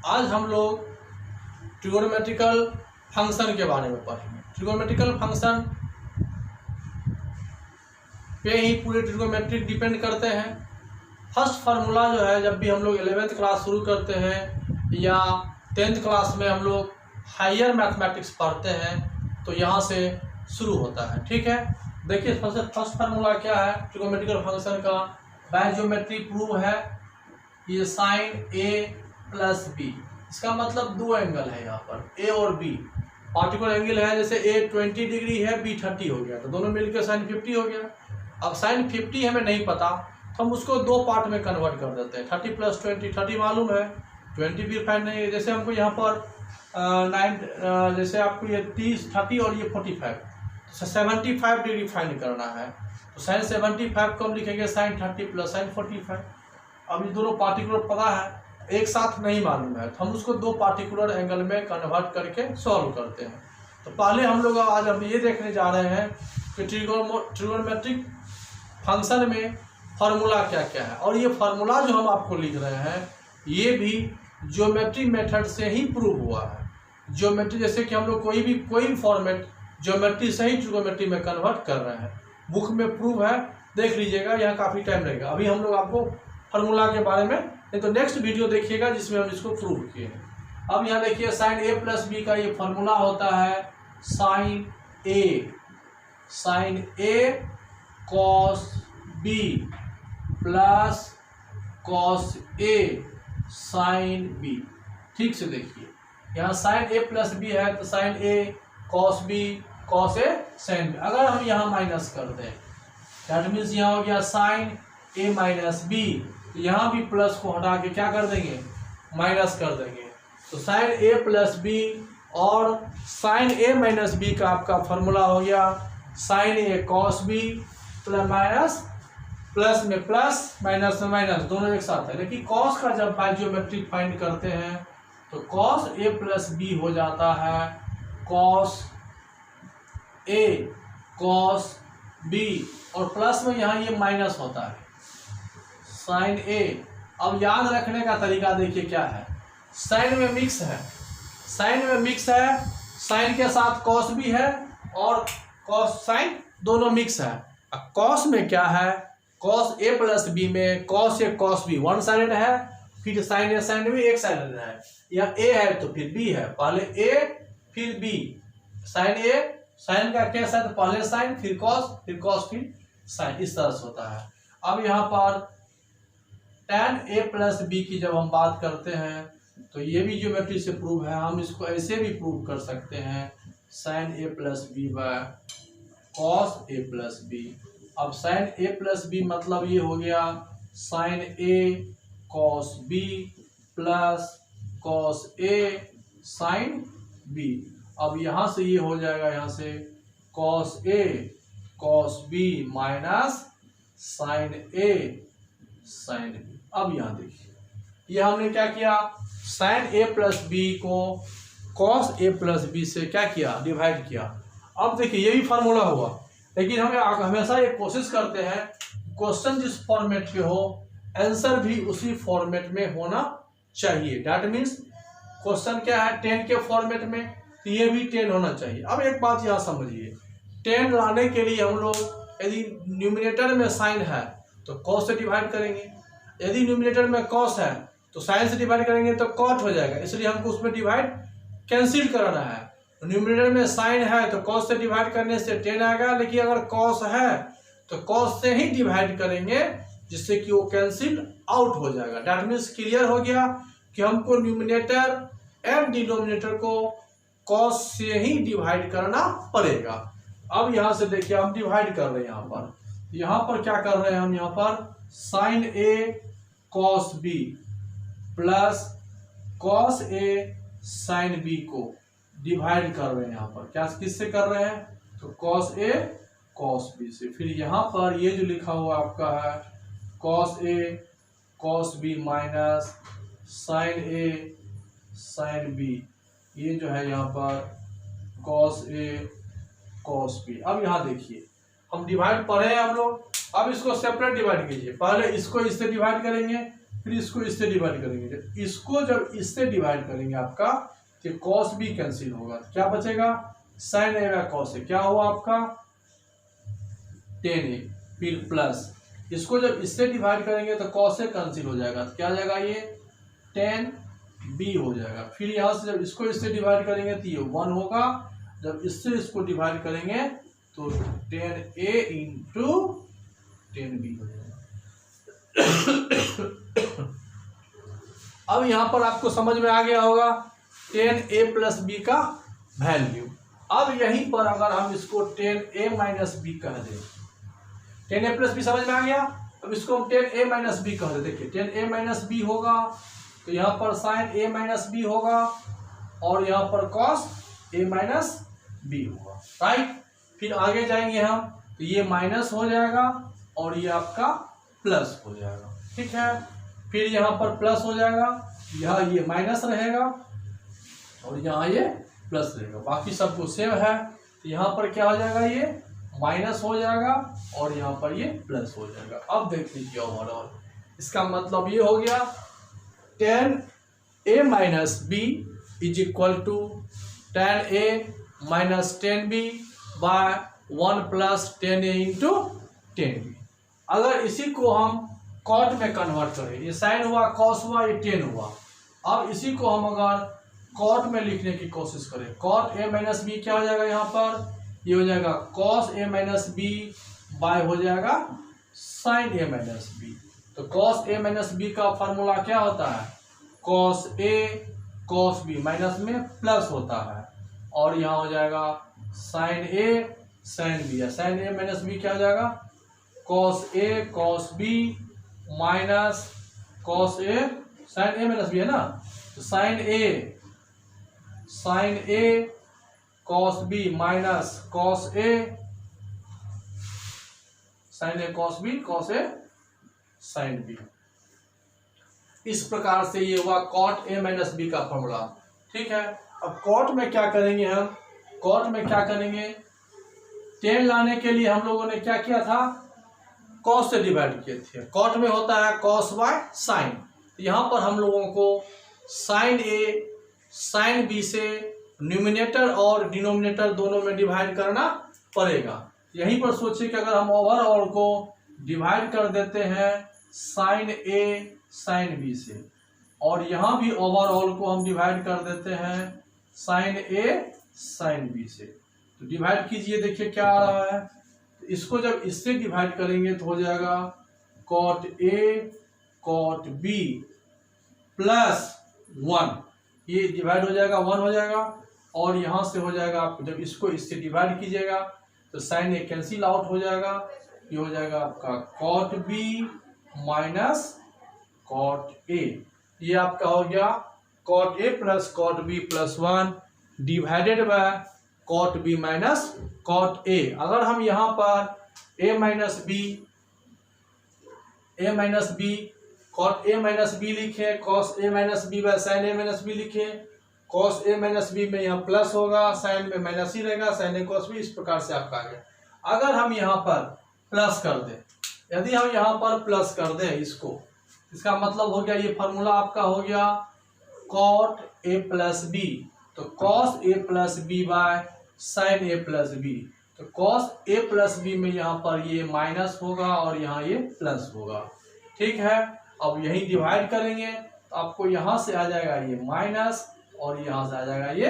आज हम लोग ट्रिगोनोमेट्रिकल फंक्शन के बारे में पढ़ेंगे। ट्रिगोनोमेट्रिकल फंक्शन पे ही पूरे ट्रिगोनोमेट्रिक डिपेंड करते हैं। फर्स्ट फार्मूला जो है, जब भी हम लोग 11th क्लास शुरू करते हैं या 10th क्लास में हम लोग हायर मैथमेटिक्स पढ़ते हैं तो यहाँ से शुरू होता है। ठीक है, देखिए फर्स्ट फार्मूला क्या है ट्रिगोनोमेट्रिकल फंक्शन का। बाय ज्योमेट्री प्रूव है ये साइन ए प्लस बी, इसका मतलब दो एंगल है यहाँ पर ए और बी। पार्टिकुलर एंगल है, जैसे ए 20 डिग्री है, बी 30 हो गया, तो दोनों मिलकर साइन 50 हो गया। अब साइन 50 हमें नहीं पता तो हम उसको दो पार्ट में कन्वर्ट कर देते हैं। 30 + 20, 30 मालूम है, 20 भी फाइंड नहीं है। जैसे हमको यहाँ पर 9 जैसे आपको ये 30 और ये 45, तो 75 डिग्री फाइंड करना है, तो साइन 75 को हम लिखेंगे साइन 30 + साइन 45। अब ये दोनों पार्टिकुलर पता है, एक साथ नहीं मालूम है, तो हम उसको दो पार्टिकुलर एंगल में कन्वर्ट करके सॉल्व करते हैं। तो पहले हम लोग आज हम ये देखने जा रहे हैं कि ट्रिगोनोमेट्रिक फंक्शन में फार्मूला क्या क्या है, और ये फार्मूला जो हम आपको लिख रहे हैं ये भी ज्योमेट्री मेथड से ही प्रूव हुआ है। ज्योमेट्री जैसे कि हम लोग कोई भी फॉर्मेट ज्योमेट्री से ही ट्रिगोनोमेट्री में कन्वर्ट कर रहे हैं। बुक में प्रूव है, देख लीजिएगा, यहाँ काफ़ी टाइम लगेगा। अभी हम लोग आपको फार्मूला के बारे में नहीं तो नेक्स्ट वीडियो देखिएगा जिसमें हम इसको प्रूव किए हैं। अब यहाँ देखिए साइन ए प्लस बी का ये फार्मूला होता है sign A cos B plus cos A sine B. ठीक से देखिए, यहाँ साइन ए प्लस बी है तो sine A cos B cos A sine B. अगर हम यहाँ माइनस कर दें दैट मीन्स यहाँ हो गया साइन ए माइनस बी, तो यहाँ भी प्लस को हटा के क्या कर देंगे, माइनस कर देंगे। तो साइन ए प्लस बी और साइन ए माइनस बी का आपका फॉर्मूला हो गया sine A cos B plus minus, plus में प्लस माइनस में माइनस, दोनों एक साथ है। लेकिन कॉस का जब बाय ज्योमेट्री फाइंड करते हैं तो कॉस ए प्लस बी हो जाता है कॉस ए कॉस बी, और प्लस में यहाँ ये माइनस होता है साइन ए। अब याद रखने का तरीका देखिए क्या है, साइन में मिक्स है, साइन के साथ कॉस भी है और कॉस साइन दोनों मिक्स है। अब कॉस में क्या है, कॉस ए प्लस बी में cos A cos B one sided है, फिर साइन ए साइन बी एक साइडेड है, या ए है तो फिर बी है, पहले ए फिर बी, साइन ए साइन का केस है तो पहले साइन फिर कॉस फिर साइन, इस तरह से होता है। अब यहाँ पर tan a प्लस बी की जब हम बात करते हैं तो ये भी ज्योमेट्री से प्रूव है। हम इसको ऐसे भी प्रूव कर सकते हैं sine A plus B by cos A plus B. अब साइन ए प्लस बी मतलब ये हो गया sine A cos B plus cos A sine B. अब यहाँ से ये हो जाएगा, यहाँ से कॉस ए कॉस बी माइनस साइन ए साइन बी। अब यहाँ देखिए, ये हमने क्या किया, साइन ए प्लस बी को कॉस ए प्लस बी से क्या किया, डिवाइड किया। अब देखिए ये भी फार्मूला हुआ, लेकिन हमें हमेशा ये कोशिश करते हैं क्वेश्चन जिस फॉर्मेट पे हो आंसर भी उसी फॉर्मेट में होना चाहिए। डैट मीन्स क्वेश्चन क्या है 10 के फॉर्मेट में, तो ये भी 10 होना चाहिए। अब एक बात यहाँ समझिए, 10 लाने के लिए हम लोग यदि न्यूमिनेटर में साइन है तो कॉस से डिवाइड करेंगे, यदि न्यूमिनेटर में कॉस है तो साइन से डिवाइड करेंगे तो कॉट हो जाएगा, इसलिए हमको उसमें डिवाइड कैंसिल कराना है। न्यूमिनेटर में साइन है तो कॉस से डिवाइड करने से 10 आएगा, लेकिन अगर कॉस है तो कॉस से ही डिवाइड करेंगे जिससे कि वो कैंसिल आउट हो जाएगा। दैट मीन्स क्लियर हो गया कि हमको न्यूमिनेटर एंड डिनोमिनेटर को कॉस से ही डिवाइड करना पड़ेगा। अब यहाँ से देखिए हम डिवाइड कर रहे हैं, यहाँ पर क्या कर रहे हैं हम, यहाँ पर sign A cos B plus cos A sine B को डिवाइड कर रहे हैं। यहाँ पर क्या किससे कर रहे हैं, तो कॉस ए कॉस बी से। फिर यहाँ पर ये जो लिखा हुआ आपका है cos A cos B minus sine A sine B, ये जो है यहाँ पर कॉस ए कॉस बी। अब यहाँ देखिए हम डिवाइड पढ़े हैं हम लोग, अब इसको सेपरेट डिवाइड कीजिए। पहले इसको इससे डिवाइड करेंगे फिर इसको इससे डिवाइड करेंगे, इसको जब इससे डिवाइड करेंगे आपका तो कॉस बी कैंसिल होगा, तो क्या बचेगा साइन ए बाय कॉस ए, क्या हुआ आपका 10a, फिर प्लस इसको जब इससे डिवाइड करेंगे तो कॉस ए कैंसिल हो जाएगा, तो क्या आ जाएगा ये 10b हो जाएगा। फिर यहाँ से जब इसको इससे डिवाइड करेंगे तो ये 1 होगा, जब इससे इसको डिवाइड करेंगे तो 10a इंटू 10b हो जाएगा। अब यहाँ पर आपको समझ में आ गया होगा 10a प्लस बी का वैल्यू। अब यहीं पर अगर हम इसको 10a माइनस बी कह दें, 10a प्लस बी समझ में आ गया, अब इसको हम 10a माइनस बी कह दें, देखिए 10a माइनस बी होगा तो यहाँ पर साइन a माइनस बी होगा और यहाँ पर कॉस a माइनस बी होगा, राइट। फिर आगे जाएंगे हम तो ये माइनस हो जाएगा और ये आपका प्लस हो जाएगा, ठीक है। फिर यहाँ पर प्लस हो जाएगा, यहाँ ये माइनस रहेगा और यहाँ ये प्लस रहेगा, बाकी सब कुछ सेम है। तो यहाँ पर क्या हो जाएगा, ये माइनस हो जाएगा और यहाँ पर ये प्लस हो जाएगा। अब देख लीजिए ओवरऑल, इसका मतलब ये हो गया 10a minus B is equal to 10a minus 10b by 1 plus 10a into 10b। अगर इसी को हम कॉट में कन्वर्ट करें, ये साइन हुआ, कॉस हुआ, ये 10 हुआ, अब इसी को हम अगर कॉट में लिखने की कोशिश करें, कॉट a माइनस बी क्या हो जाएगा, यहाँ पर ये हो जाएगा cos a minus B by हो जाएगा साइन a माइनस बी। तो कॉस a माइनस बी का फॉर्मूला क्या होता है, cos a cos b, minus में प्लस होता है और यहाँ हो जाएगा sine a sine b, sine a minus B क्या हो जाएगा cos a cos b minus cos a, sine a minus B है ना, तो sine a cos B minus cos a, sine a cos B cos a sine B. इस प्रकार से ये हुआ कॉट a माइनस बी का फॉर्मूला, ठीक है। अब कॉट में क्या करेंगे हम, कॉट में क्या करेंगे, 10 लाने के लिए हम लोगों ने क्या किया था, कॉस से डिवाइड किए थे। कॉट में होता है कॉस बाय साइन, तो यहाँ पर हम लोगों को साइन a साइन b से न्यूमिनेटर और डिनोमिनेटर दोनों में डिवाइड करना पड़ेगा। यहीं पर सोचिए कि अगर हम ओवरऑल को डिवाइड कर देते हैं साइन a साइन b से, और यहाँ भी ओवरऑल को हम डिवाइड कर देते हैं साइन a साइन b से, तो डिवाइड कीजिए, देखिए क्या आ रहा है, इसको जब इससे डिवाइड करेंगे तो हो जाएगा cot a cot b plus 1, ये डिवाइड हो जाएगा 1 हो जाएगा, और यहाँ से हो जाएगा आपको जब इसको इससे डिवाइड कीजिएगा तो साइन a कैंसिल आउट हो जाएगा, ये हो जाएगा आपका cot b minus cot a, ये आपका हो गया cot a plus cot b plus 1 divided by cot b minus cot a। अगर हम यहाँ पर a minus b cot a minus b लिखे, cos a minus b by sine a minus b लिखे, कॉस a माइनस b में यहाँ plus होगा, sign में माइनस ही रहेगा, साइन a कॉस b, इस प्रकार से आपका आ गया। अगर हम यहाँ पर प्लस कर दें, यदि हम यहाँ पर प्लस कर दें इसको, इसका मतलब हो गया ये फार्मूला आपका हो गया कॉट a प्लस b, तो cos a plus b by sine a plus b, तो कॉस a प्लस b में यहाँ पर ये माइनस होगा और यहाँ ये प्लस होगा, ठीक है। अब यही डिवाइड करेंगे तो आपको यहाँ से आ जाएगा ये माइनस और यहाँ से आ जाएगा ये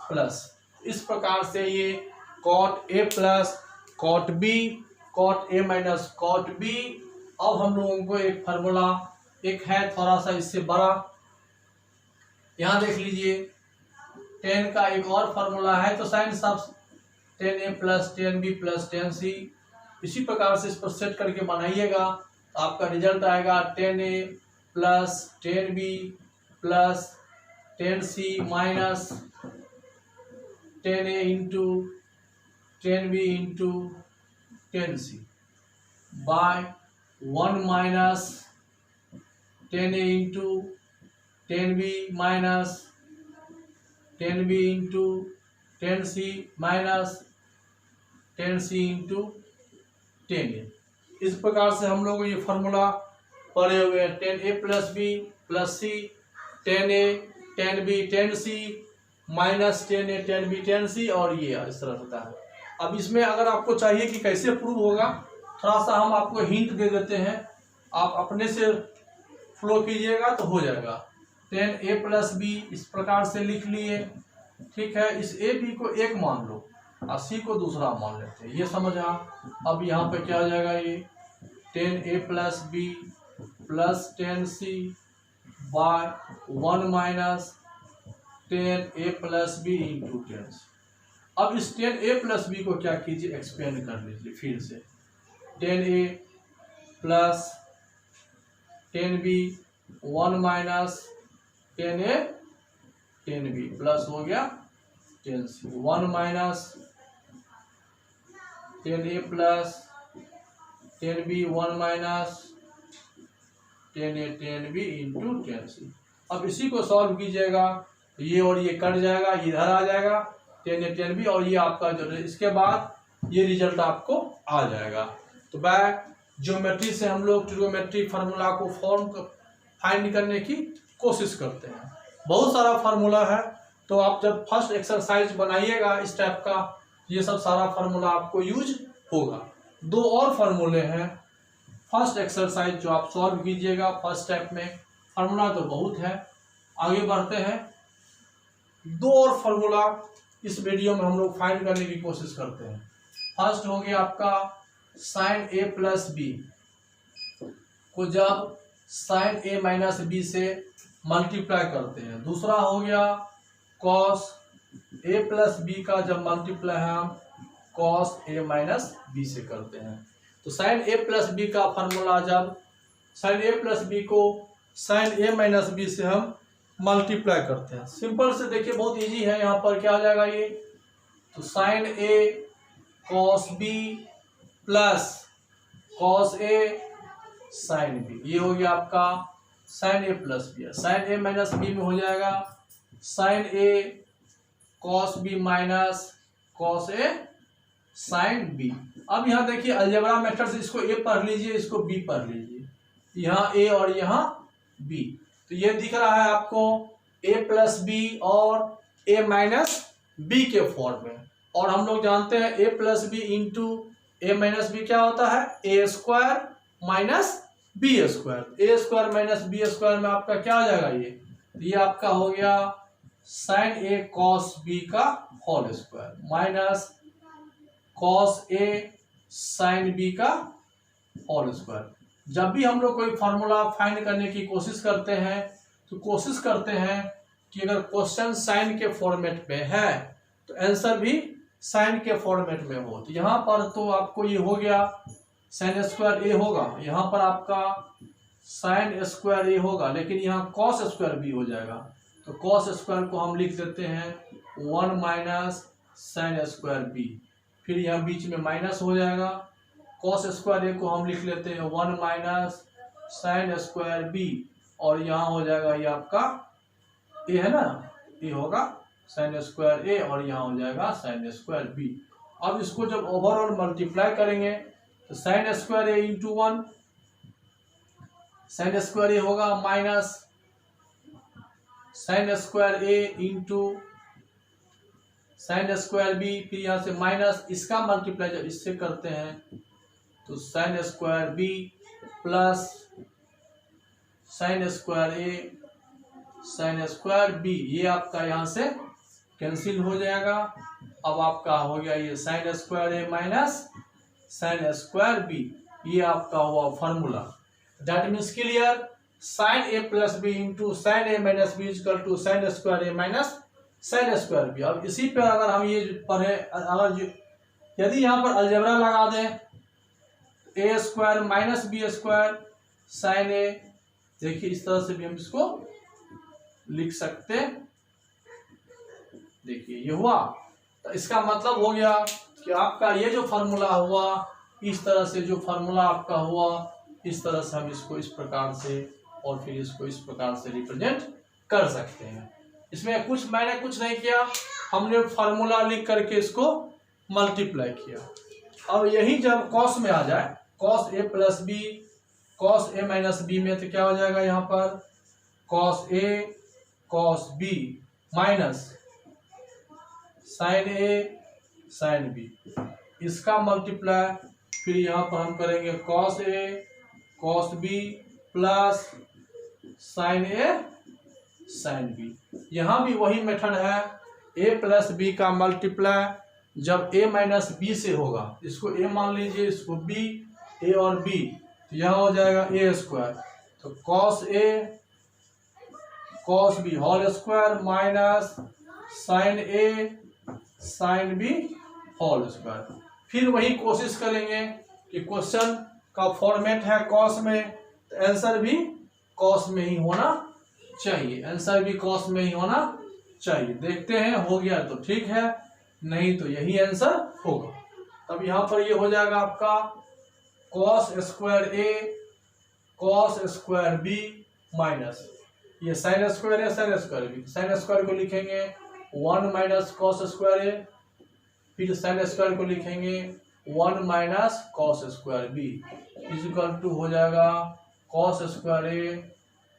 प्लस। इस प्रकार से ये cot a plus cot b cot a minus cot b। अब हम लोगों को एक फार्मूला एक है थोड़ा सा इससे बड़ा, यहाँ देख लीजिए 10 का एक और फार्मूला है, तो साइन सब 10a plus 10b plus 10c, इसी प्रकार से इस पर सेट करके बनाइएगा तो आपका रिजल्ट आएगा 10a plus 10b plus 10c minus 10a into 10b into 10c by 1 minus 10a into 10b minus 10b into 10c minus 10c into 10a। इस प्रकार से हम लोग ये फार्मूला पढ़े हुए हैं, ten A plus B plus C, ten A ten B ten C minus ten A ten B ten सी, और ये इस तरह होता है। अब इसमें अगर आपको चाहिए कि कैसे प्रूव होगा, थोड़ा सा हम आपको हिंट दे देते हैं, आप अपने से फ्लो कीजिएगा तो हो जाएगा। टेन ए प्लस बी इस प्रकार से लिख लिए, ठीक है। इस ए बी को एक मान लो और सी को दूसरा मान लेते हैं, ये समझा। अब यहाँ पे क्या हो जाएगा, ये ten A plus B plus ten C by one minus ten A plus B into ten C. अब इस टेन ए प्लस बी को क्या कीजिए, एक्सपेंड कर लीजिए फिर से, ten A plus ten B one minus ten A ten B plus हो गया ten C, one minus ten A plus ten B one minus ten A ten B into ten C. अब इसी को solve कीजिएगा, ये और ये cut जाएगा, इधर आ जाएगा टेन ए टेन बी, और ये आपका जो है इसके बाद ये रिजल्ट आपको आ जाएगा। तो बाय ज्योमेट्री से हम लोग ट्रिग्नोमेट्री फार्मूला को फाइंड करने की कोशिश करते हैं। बहुत सारा फार्मूला है, तो आप जब फर्स्ट एक्सरसाइज बनाइएगा इस टाइप का, ये सब सारा फार्मूला आपको यूज होगा। दो और फार्मूले हैं फर्स्ट एक्सरसाइज जो आप सॉल्व कीजिएगा फर्स्ट स्टेप में। फार्मूला तो बहुत है, आगे बढ़ते हैं। दो और फार्मूला इस वीडियो में हम लोग फाइंड करने की कोशिश करते हैं। फर्स्ट हो गया आपका साइन ए प्लस बी को जब साइन ए माइनस बी से मल्टीप्लाई करते हैं। दूसरा हो गया कॉस ए प्लस बी का जब मल्टीप्लाई हम कॉस ए माइनस बी से करते हैं। तो साइन ए प्लस बी का फार्मूला जब साइन ए प्लस बी को साइन ए माइनस बी से हम मल्टीप्लाई करते हैं, सिंपल से देखिए बहुत इजी है। यहाँ पर क्या आ जाएगा ये, तो sine A cos B plus cos A sine B, ये हो गया आपका sign A plus B. Sign A minus B में हो जाएगा sign A cos B minus cos A sine B. अब यहाँ देखिए अलजेब्रा मेथड से इसको ए पढ़ लीजिए, इसको बी पढ़ लीजिए, यहाँ ए और यहाँ बी। तो ये दिख रहा है आपको ए प्लस बी और ए माइनस बी के फॉर्म में। और हम लोग जानते हैं ए प्लस बी इंटू ए माइनस बी क्या होता है, ए स्क्वायर माइनस बी स्क्वायर। ए स्क्वायर माइनस बी स्क्वायर में आपका क्या आ जाएगा, ये आपका हो गया साइन ए कॉस बी का whole square minus cos A sine B का होल स्क्वायर। जब भी हम लोग कोई फार्मूला फाइंड करने की कोशिश करते हैं तो कोशिश करते हैं कि अगर क्वेश्चन साइन के फॉर्मेट में है तो आंसर भी साइन के फॉर्मेट में हो। तो यहाँ पर तो आपको ये हो गया साइन स्क्वायर ए होगा, यहाँ पर आपका साइन स्क्वायर ए होगा, लेकिन यहाँ कॉस स्क्वायर बी हो जाएगा। तो कॉस स्क्वायर को हम लिख देते हैं one minus sine square B, फिर यहाँ बीच में माइनस हो जाएगा। कॉस स्क्वायर ए को हम लिख लेते हैं one minus sine square B, और यहाँ हो जाएगा ये आपका ए है ना, ये होगा साइन स्क्वायर ए और यहाँ हो जाएगा साइन स्क्वायर बी। अब इसको जब ओवरऑल मल्टीप्लाई करेंगे तो साइन स्क्वायर ए इंटू वन, साइन स्क्वायर ए होगा माइनस साइन स्क्वायर ए इंटू साइन स्क्वायर बी, फिर यहाँ से माइनस, इसका मल्टीप्लाई जब इससे करते हैं तो sine square B plus sine square A sine square B, ये आपका यहाँ से कैंसिल हो जाएगा। अब आपका हो गया ये साइन स्क्वायर ए माइनस साइन स्क्वायर बी, ये आपका हुआ formula. That means clear, sine A plus B into sine A minus B equal to sine square A minus sine square B. अब इसी पे अगर हम ये पढ़े, अगर यदि यहाँ पर अलजेब्रा लगा दें, a square minus b square sine a, देखिए इस तरह से भी हम इसको लिख सकते। देखिए ये हुआ, तो इसका मतलब हो गया कि आपका ये जो फार्मूला हुआ, इस तरह से जो फार्मूला आपका हुआ, इस तरह से हम इसको इस प्रकार से और फिर इसको इस प्रकार से रिप्रेजेंट कर सकते हैं। इसमें कुछ मैंने कुछ नहीं किया, हमने फार्मूला लिख करके इसको मल्टीप्लाई किया। अब यही जब कॉस में आ जाए, cos A plus B cos A minus B में तो क्या हो जाएगा यहाँ पर cos A cos B minus sine A sine B, इसका मल्टीप्लाई फिर यहाँ पर हम करेंगे cos A cos B plus sign A sine B. यहाँ भी वही मेथड है, ए प्लस बी का मल्टीप्लाई जब ए माइनस बी से होगा, इसको ए मान लीजिए, इसको बी, ए और बी, तो यहाँ हो जाएगा ए स्क्वायर, तो कॉस ए cos b whole square minus sine ए साइन बी होल स्क्वायर। फिर वही कोशिश करेंगे कि क्वेश्चन का फॉर्मेट है कॉस में, तो आंसर भी कॉस में ही होना चाहिए, आंसर भी कॉस में ही होना चाहिए। देखते हैं हो गया तो ठीक है, नहीं तो यही आंसर होगा। तब यहाँ पर ये हो जाएगा आपका कॉस स्क्वायर ए कॉस स्क्वायर बी माइनस ये साइन स्क्वायर है sine square B, sine square को लिखेंगे 1 माइनस कॉस स्क्वायर ए, फिर साइन स्क्वायर को लिखेंगे 1 minus cos square b equal to हो जाएगा कॉस स्क्वायर ए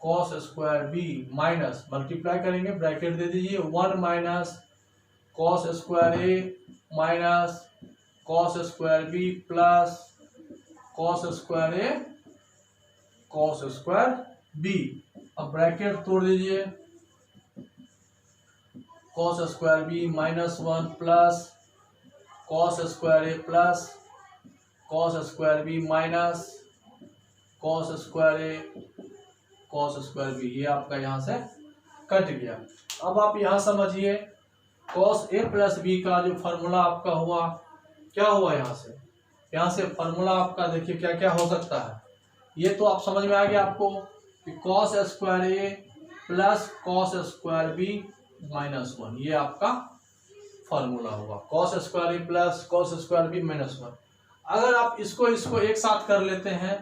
cos square B minus multiply करेंगे, ब्रैकेट दे दीजिए 1 माइनस कॉस स्क्वायर ए minus cos square B plus cos square ए कॉस स्क्वायर बी। अब bracket तोड़ दीजिए, cos square B minus 1 plus cos square a plus cos square B minus cos square A cos square B, ये आपका यहाँ से cut गया। अब आप यहाँ समझिए कॉस ए प्लस बी का जो फार्मूला आपका हुआ, क्या हुआ यहाँ से फार्मूला आपका देखिए क्या क्या हो सकता है। ये तो आप समझ में आ गया आपको कि cos square a plus cos square B minus 1, ये आपका फार्मूला होगा cos square a plus cos square B minus 1। अगर आप इसको एक साथ कर लेते हैं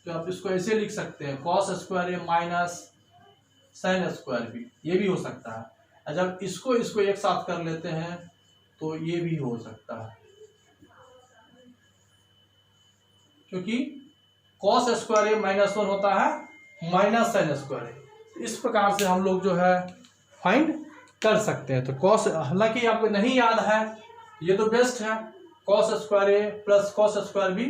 तो आप इसको ऐसे लिख सकते हैं कॉस स्क्वायर ए माइनस साइन स्क्वायर बी, ये भी हो सकता है। जब इसको एक साथ कर लेते हैं तो ये भी हो सकता है, क्योंकि कॉस स्क्वायर ए माइनस 1 होता है माइनस साइन स्क्वायर ए। इस प्रकार से हम लोग जो है फाइंड कर सकते हैं। तो कॉस, हालांकि आपको नहीं याद है ये तो बेस्ट है, cos square a plus cos square B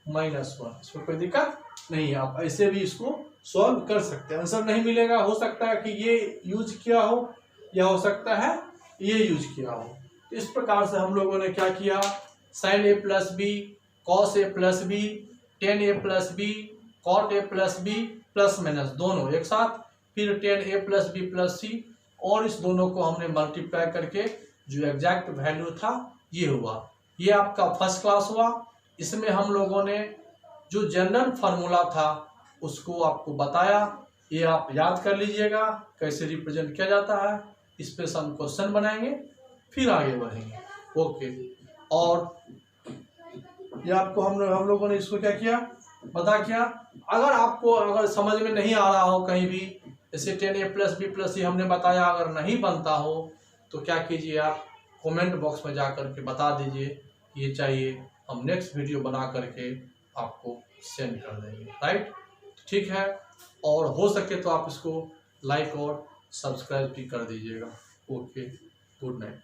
minus 1, इसमें कोई दिक्कत नहीं है। आप ऐसे भी इसको सॉल्व कर सकते हैं। आंसर नहीं मिलेगा, हो सकता है कि ये यूज किया हो या हो सकता है ये यूज किया हो। इस प्रकार से हम लोगों ने क्या किया, sine A plus B cos A plus B tan A plus B cot A plus B plus minus दोनों एक साथ, फिर tan A plus B plus C, और इस दोनों को हमने मल्टीप्लाई करके जो एग्जैक्ट वैल्यू था ये हुआ। ये आपका फर्स्ट क्लास हुआ। इसमें हम लोगों ने जो जनरल फार्मूला था उसको आपको बताया, ये आप याद कर लीजिएगा कैसे रिप्रेजेंट किया जाता है। इस पे हम क्वेश्चन बनाएंगे फिर आगे बढ़ेंगे। ओके, और ये आपको हम लोगों ने इसको क्या किया बता किया। अगर समझ में नहीं आ रहा हो कहीं भी, जैसे ten A plus B plus सी हमने बताया, अगर नहीं बनता हो तो क्या कीजिए, आप कमेंट बॉक्स में जा करके बता दीजिए ये चाहिए, हम नेक्स्ट वीडियो बना करके आपको सेंड कर देंगे। राइट, ठीक है। और हो सके तो आप इसको लाइक और सब्सक्राइब भी कर दीजिएगा। Okay, good night.